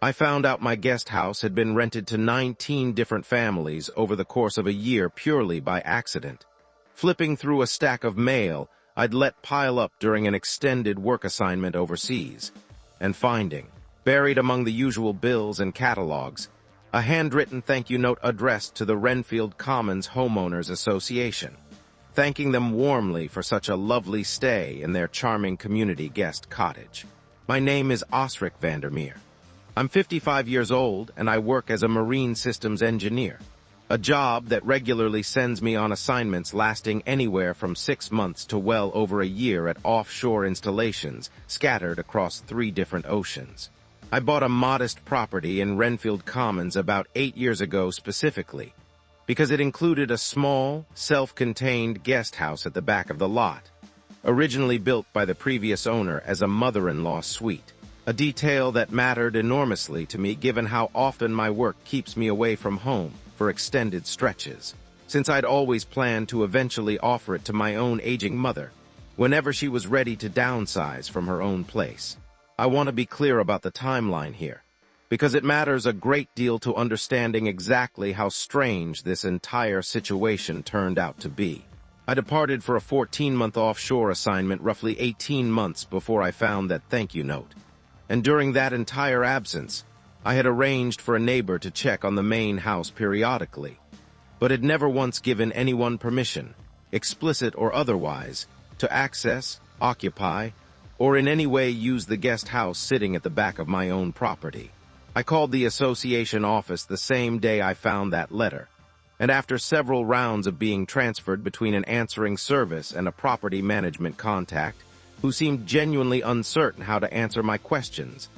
I found out my guest house had been rented to 19 different families over the course of a year purely by accident. Flipping through a stack of mail I'd let pile up during an extended work assignment overseas, and finding, buried among the usual bills and catalogs, a handwritten thank you note addressed to the Renfield Commons Homeowners Association, thanking them warmly for such a lovely stay in their charming community guest cottage. My name is Osric Vandermeer. I'm 55 years old, and I work as a marine systems engineer, a job that regularly sends me on assignments lasting anywhere from 6 months to well over a year at offshore installations scattered across 3 different oceans. I bought a modest property in Renfield Commons about 8 years ago specifically, because it included a small, self-contained guest house at the back of the lot, originally built by the previous owner as a mother-in-law suite, a detail that mattered enormously to me given how often my work keeps me away from home for extended stretches, since I'd always planned to eventually offer it to my own aging mother whenever she was ready to downsize from her own place. I want to be clear about the timeline here, because it matters a great deal to understanding exactly how strange this entire situation turned out to be. I departed for a 14-month offshore assignment roughly 18 months before I found that thank you note, and during that entire absence, I had arranged for a neighbor to check on the main house periodically, but had never once given anyone permission, explicit or otherwise, to access, occupy, or in any way use the guest house sitting at the back of my own property. I called the association office the same day I found that letter, and after several rounds of being transferred between an answering service and a property management contact, who seemed genuinely uncertain how to answer my questions,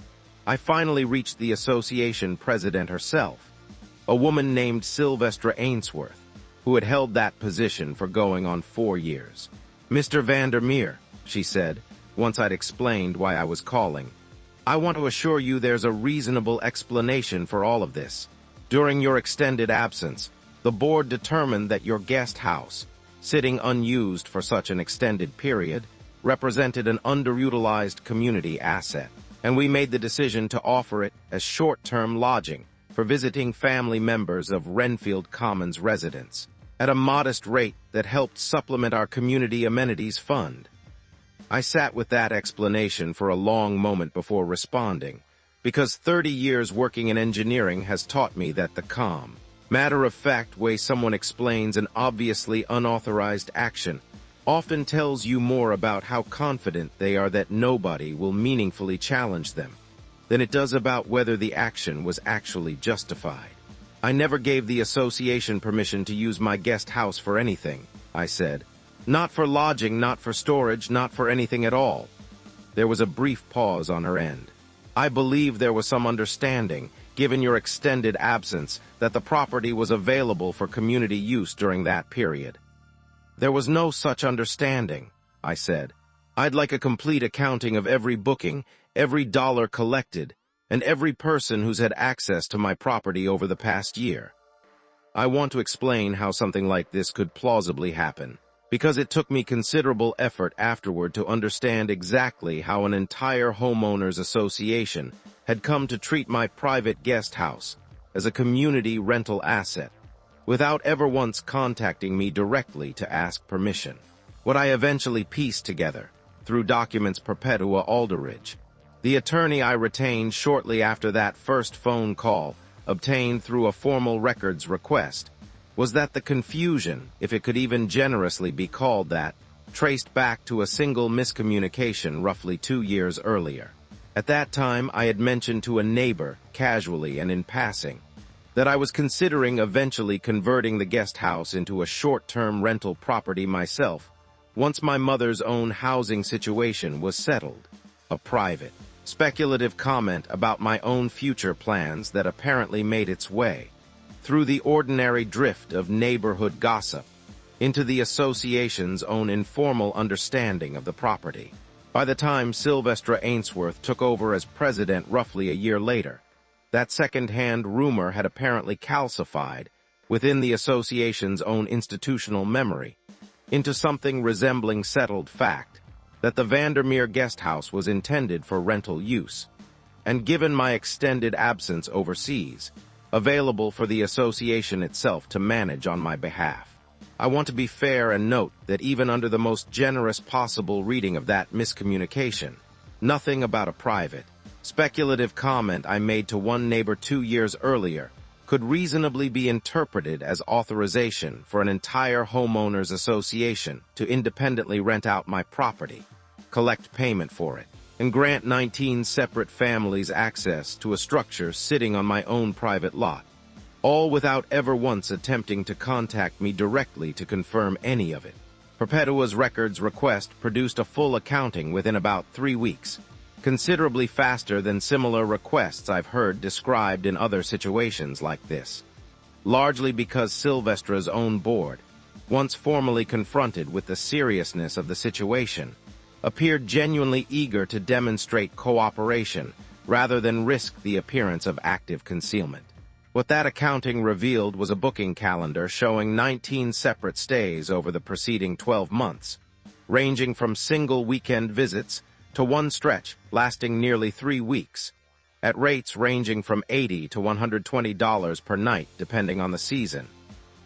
I finally reached the association president herself, a woman named Sylvestra Ainsworth, who had held that position for going on 4 years. "Mr. Vandermeer," she said, once I'd explained why I was calling, "I want to assure you there's a reasonable explanation for all of this. During your extended absence, the board determined that your guest house, sitting unused for such an extended period, represented an underutilized community asset, and we made the decision to offer it as short-term lodging for visiting family members of Renfield Commons residents, at a modest rate that helped supplement our community amenities fund." I sat with that explanation for a long moment before responding, because 30 years working in engineering has taught me that the calm, matter-of-fact way someone explains an obviously unauthorized action often tells you more about how confident they are that nobody will meaningfully challenge them than it does about whether the action was actually justified. "I never gave the association permission to use my guest house for anything," I said. "Not for lodging, not for storage, not for anything at all." There was a brief pause on her end. "I believe there was some understanding, given your extended absence, that the property was available for community use during that period." "There was no such understanding," I said. "I'd like a complete accounting of every booking, every dollar collected, and every person who's had access to my property over the past year." I want to explain how something like this could plausibly happen, because it took me considerable effort afterward to understand exactly how an entire homeowners association had come to treat my private guest house as a community rental asset, without ever once contacting me directly to ask permission. What I eventually pieced together, through documents perpetua Aldridge, the attorney I retained shortly after that first phone call, obtained through a formal records request, was that the confusion, if it could even generously be called that, traced back to a single miscommunication roughly 2 years earlier. At that time, I had mentioned to a neighbor, casually and in passing, that I was considering eventually converting the guest house into a short-term rental property myself, once my mother's own housing situation was settled. A private, speculative comment about my own future plans that apparently made its way, through the ordinary drift of neighborhood gossip, into the association's own informal understanding of the property. By the time Sylvestra Ainsworth took over as president roughly a year later, that second-hand rumor had apparently calcified, within the association's own institutional memory, into something resembling settled fact, that the Vandermeer guest house was intended for rental use. and given my extended absence overseas, available for the association itself to manage on my behalf. I want to be fair and note that even under the most generous possible reading of that miscommunication, nothing about a private, speculative comment I made to one neighbor 2 years earlier could reasonably be interpreted as authorization for an entire homeowners association to independently rent out my property, collect payment for it, and grant 19 separate families access to a structure sitting on my own private lot, all without ever once attempting to contact me directly to confirm any of it. Perpetua's records request produced a full accounting within about 3 weeks, considerably faster than similar requests I've heard described in other situations like this, largely because Sylvestra's own board, once formally confronted with the seriousness of the situation, appeared genuinely eager to demonstrate cooperation rather than risk the appearance of active concealment. What that accounting revealed was a booking calendar showing 19 separate stays over the preceding 12 months, ranging from single weekend visits to one stretch lasting nearly 3 weeks, at rates ranging from $80 to $120 per night depending on the season,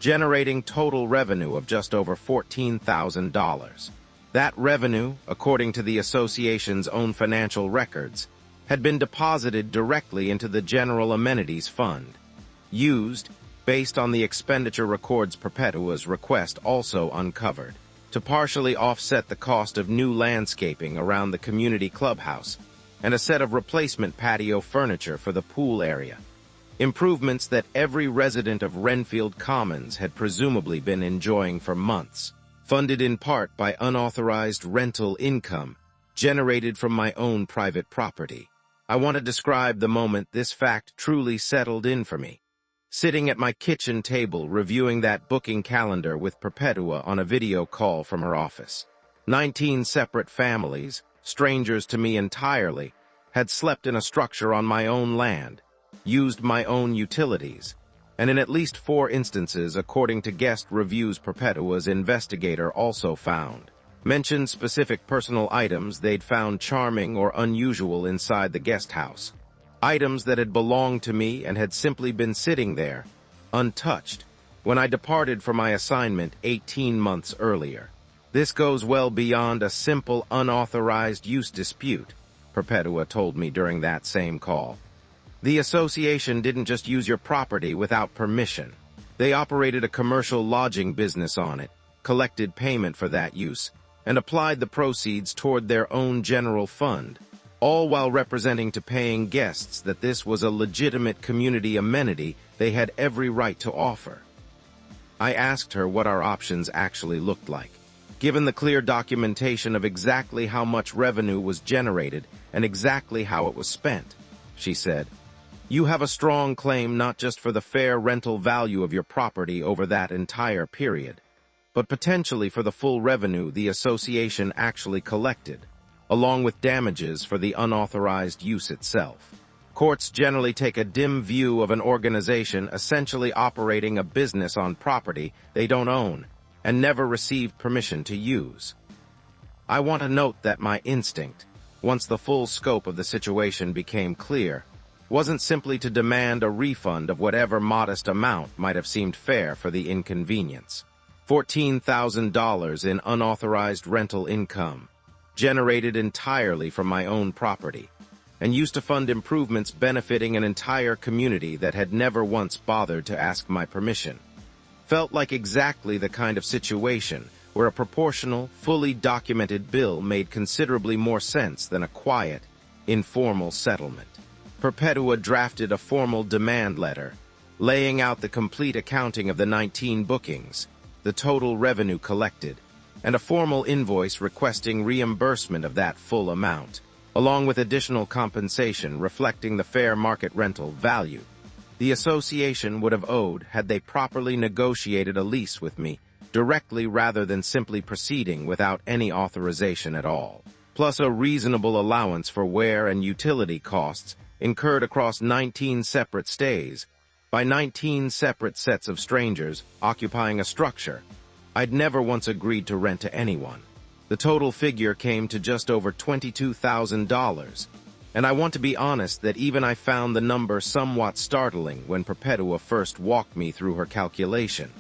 generating total revenue of just over $14,000. That revenue, according to the association's own financial records, had been deposited directly into the General Amenities Fund, used, based on the expenditure records Perpetua's request also uncovered, to partially offset the cost of new landscaping around the community clubhouse and a set of replacement patio furniture for the pool area, improvements that every resident of Renfield Commons had presumably been enjoying for months, funded in part by unauthorized rental income generated from my own private property. I want to describe the moment this fact truly settled in for me. Sitting at my kitchen table reviewing that booking calendar with Perpetua on a video call from her office. 19 separate families, strangers to me entirely, had slept in a structure on my own land, used my own utilities, and in at least 4 instances, according to guest reviews Perpetua's investigator also found, mentioned specific personal items they'd found charming or unusual inside the guest house. Items that had belonged to me and had simply been sitting there, untouched, when I departed for my assignment 18 months earlier. This goes well beyond a simple unauthorized use dispute, Perpetua told me during that same call. The association didn't just use your property without permission. They operated a commercial lodging business on it, collected payment for that use, and applied the proceeds toward their own general fund, all while representing to paying guests that this was a legitimate community amenity they had every right to offer. I asked her what our options actually looked like, given the clear documentation of exactly how much revenue was generated and exactly how it was spent. She said, "You have a strong claim not just for the fair rental value of your property over that entire period, but potentially for the full revenue the association actually collected, along with damages for the unauthorized use itself. Courts generally take a dim view of an organization essentially operating a business on property they don't own and never received permission to use. I want to note that my instinct, once the full scope of the situation became clear, wasn't simply to demand a refund of whatever modest amount might have seemed fair for the inconvenience. $14,000 in unauthorized rental income, generated entirely from my own property, and used to fund improvements benefiting an entire community that had never once bothered to ask my permission, felt like exactly the kind of situation where a proportional, fully documented bill made considerably more sense than a quiet, informal settlement. Perpetua drafted a formal demand letter, laying out the complete accounting of the 19 bookings, the total revenue collected, and a formal invoice requesting reimbursement of that full amount, along with additional compensation reflecting the fair market rental value the association would have owed had they properly negotiated a lease with me directly rather than simply proceeding without any authorization at all, plus a reasonable allowance for wear and utility costs incurred across 19 separate stays by 19 separate sets of strangers occupying a structure I'd never once agreed to rent to anyone. The total figure came to just over $22,000, And I want to be honest that even I found the number somewhat startling when Perpetua first walked me through her calculation,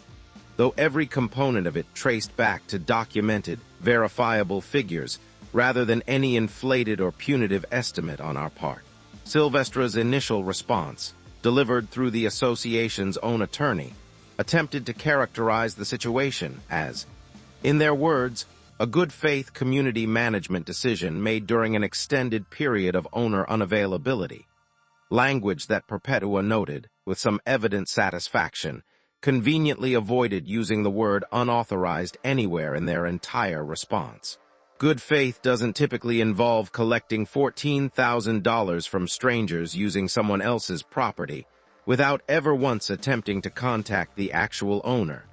though every component of it traced back to documented, verifiable figures rather than any inflated or punitive estimate on our part. Silvestra's initial response, delivered through the association's own attorney, attempted to characterize the situation as, in their words, a good-faith community management decision made during an extended period of owner unavailability, language that Perpetua noted, with some evident satisfaction, conveniently avoided using the word unauthorized anywhere in their entire response. Good faith doesn't typically involve collecting $14,000 from strangers using someone else's property without ever once attempting to contact the actual owner,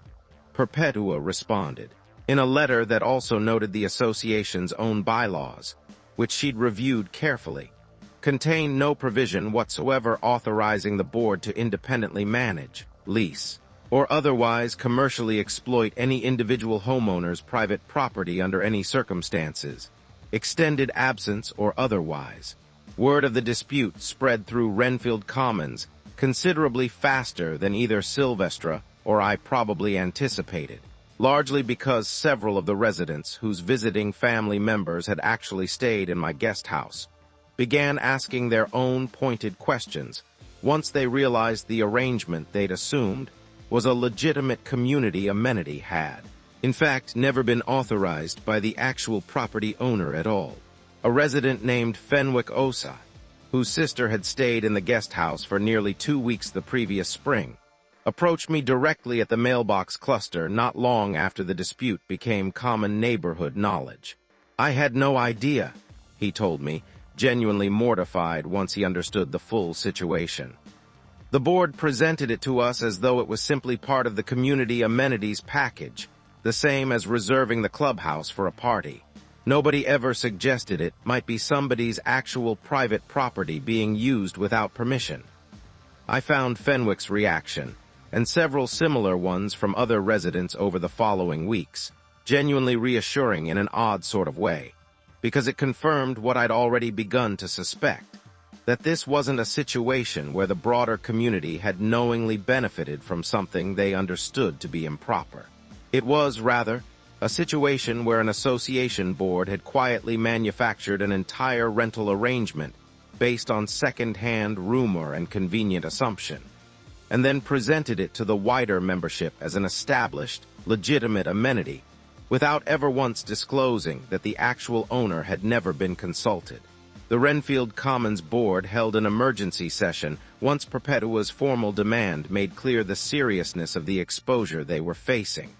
Perpetua responded, in a letter that also noted the association's own bylaws, which she'd reviewed carefully, contained no provision whatsoever authorizing the board to independently manage, lease, or otherwise commercially exploit any individual homeowner's private property under any circumstances, extended absence or otherwise. Word of the dispute spread through Renfield Commons considerably faster than either Silvestra or I probably anticipated, largely because several of the residents whose visiting family members had actually stayed in my guest house began asking their own pointed questions once they realized the arrangement they'd assumed was a legitimate community amenity had, in fact, never been authorized by the actual property owner at all. A resident named Fenwick Osa, whose sister had stayed in the guest house for nearly 2 weeks the previous spring, approached me directly at the mailbox cluster not long after the dispute became common neighborhood knowledge. I had no idea, he told me, genuinely mortified once he understood the full situation. The board presented it to us as though it was simply part of the community amenities package, the same as reserving the clubhouse for a party. Nobody ever suggested it might be somebody's actual private property being used without permission. I found Fenwick's reaction, and several similar ones from other residents over the following weeks, genuinely reassuring in an odd sort of way, because it confirmed what I'd already begun to suspect, that this wasn't a situation where the broader community had knowingly benefited from something they understood to be improper. It was, rather, a situation where an association board had quietly manufactured an entire rental arrangement based on second-hand rumor and convenient assumption, and then presented it to the wider membership as an established, legitimate amenity, without ever once disclosing that the actual owner had never been consulted. The Renfield Commons Board held an emergency session once Perpetua's formal demand made clear the seriousness of the exposure they were facing,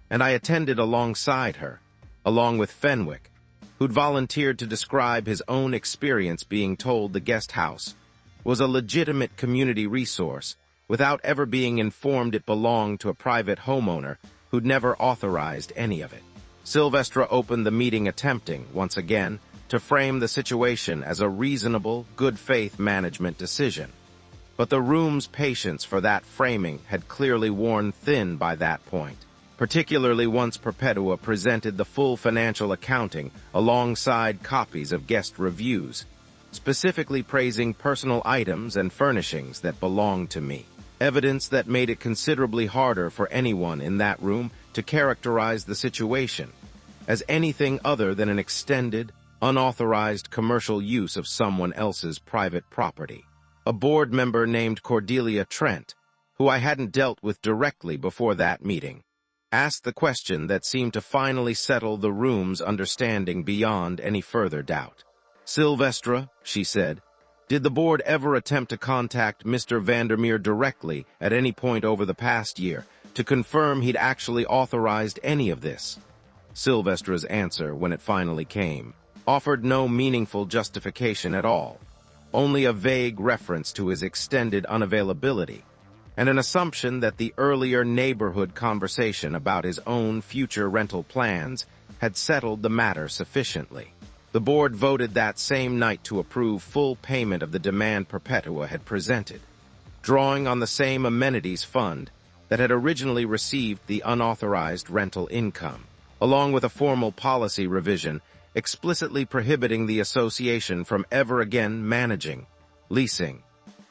and I attended alongside her, along with Fenwick, who'd volunteered to describe his own experience being told the guest house was a legitimate community resource without ever being informed it belonged to a private homeowner who'd never authorized any of it. Silvestra opened the meeting attempting, once again, to frame the situation as a reasonable, good-faith management decision. But the room's patience for that framing had clearly worn thin by that point, particularly once Perpetua presented the full financial accounting alongside copies of guest reviews, specifically praising personal items and furnishings that belonged to me, evidence that made it considerably harder for anyone in that room to characterize the situation as anything other than an extended, unauthorized commercial use of someone else's private property. A board member named Cordelia Trent, who I hadn't dealt with directly before that meeting, asked the question that seemed to finally settle the room's understanding beyond any further doubt. "Silvestra," she said, "did the board ever attempt to contact Mr. Vandermeer directly at any point over the past year to confirm he'd actually authorized any of this?" Silvestra's answer, when it finally came, offered no meaningful justification at all, only a vague reference to his extended unavailability, and an assumption that the earlier neighborhood conversation about his own future rental plans had settled the matter sufficiently. The board voted that same night to approve full payment of the demand Perpetua had presented, drawing on the same amenities fund that had originally received the unauthorized rental income, along with a formal policy revision explicitly prohibiting the association from ever again managing, leasing,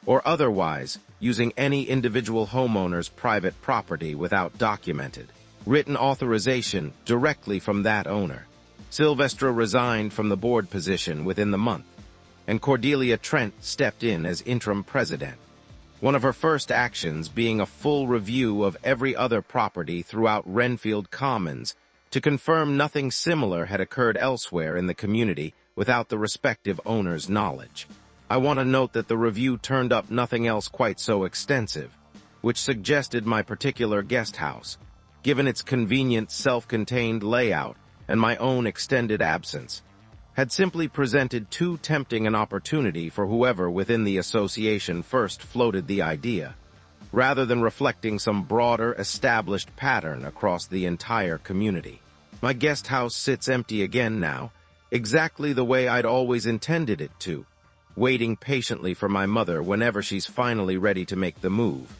or otherwise using any individual homeowner's private property without documented, written authorization directly from that owner. Sylvestra resigned from the board position within the month, and Cordelia Trent stepped in as interim president. One of her first actions being a full review of every other property throughout Renfield Commons to confirm nothing similar had occurred elsewhere in the community without the respective owner's knowledge. I want to note that the review turned up nothing else quite so extensive, which suggested my particular guest house, given its convenient self-contained layout and my own extended absence, had simply presented too tempting an opportunity for whoever within the association first floated the idea, rather than reflecting some broader established pattern across the entire community. My guest house sits empty again now, exactly the way I'd always intended it to, waiting patiently for my mother whenever she's finally ready to make the move.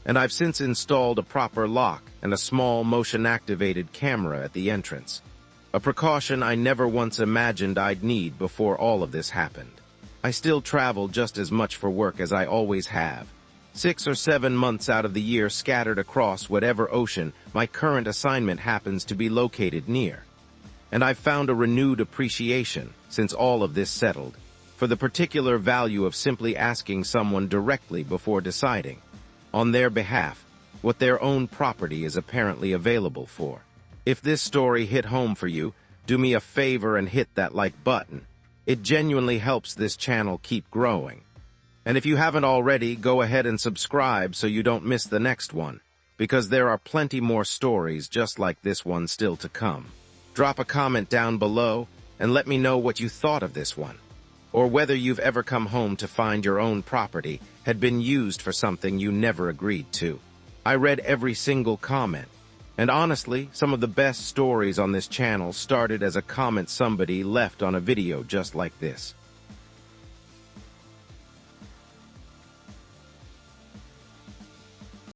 And I've since installed a proper lock and a small motion-activated camera at the entrance, a precaution I never once imagined I'd need before all of this happened. I still travel just as much for work as I always have, 6 or 7 months out of the year scattered across whatever ocean my current assignment happens to be located near. And I've found a renewed appreciation, since all of this settled, for the particular value of simply asking someone directly before deciding, on their behalf, what their own property is apparently available for. If this story hit home for you, do me a favor and hit that like button. It genuinely helps this channel keep growing. And if you haven't already, go ahead and subscribe so you don't miss the next one, because there are plenty more stories just like this one still to come. Drop a comment down below and let me know what you thought of this one, or whether you've ever come home to find your own property had been used for something you never agreed to. I read every single comment, and honestly, some of the best stories on this channel started as a comment somebody left on a video just like this.